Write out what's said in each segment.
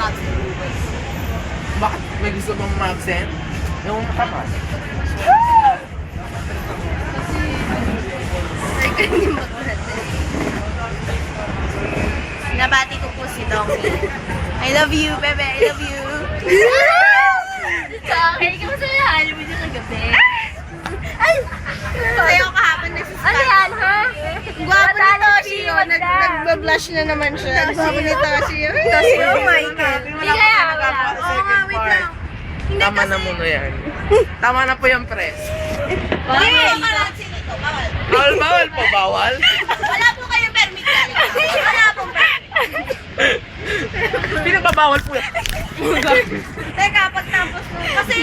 mag-absent. Bakit may gusto bang ma-absent? Yung tapat. Kasi hindi mag-attend. Nabati ko po si Donkey. I love you, bebe. I love you. Okay, kamusta na hali mo dyan kagabi? Ay! Sa'yo kahapon nagsispike. Ano yan, ha? Gwapo ni Toshi, oh. Nag-blush na naman siya. Gwapo ni Toshi. Toshi, oh my God. Hindi kaya nagagawa sa second part. Tama na muna yan. Tama na po yung press. Hindi mo kalatsi nito. Bawal. Bawal po, bawal. Wala po kayong permit galing. Wala pong permit. Pinagbabawal po yan. Teka, pagtapos nun. Kasi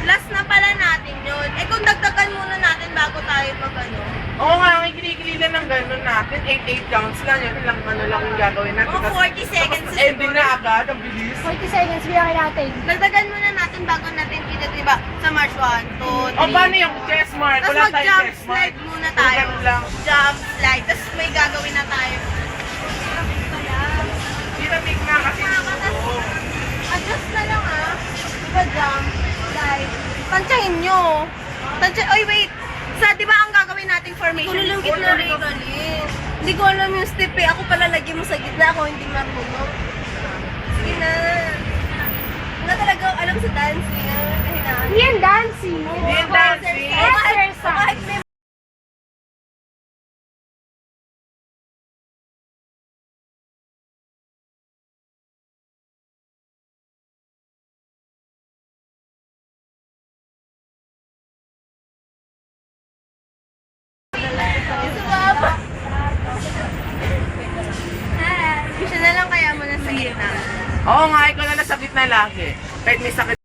last na pala natin yun. Eh kung dagdagan muna natin bago tayo mag-ano. Oo nga, ang kinikililan ng gano'n natin. 8 counts lang. Yun lang, ano lang yung gagawin natin. O 40 seconds. Tapos ending na agad. Ang bilis. 40 seconds, biyakin natin. Dagdagan muna natin bago natin kita, diba? Sa March 1, 2, 3. O paano yung chess mark? Tapos Wala tayong mag-jump chess mark. slide muna tayo. Ganun lang. Jump slide. Tapos may gagawin na tayo. Dinamig na kasi. Adjust na lang ah. Diba jump slide? Tansyahin nyo. Oy, wait. Sa, di ba ang gagawin nating formation? Kulo lang gitna rin. Hindi ko alam yung step eh. Ako pala lagi mo sa gitna. Ako hindi marunong. Sige na. Wala talaga alam sa dancing. Kahinaan. Hindi yan dancing. Hindi yan dancing. Exercise. Kahit may siya na lang kaya mo na sa gitna. Oo nga, ikaw na nasa gitna lagi. Kahit may sakit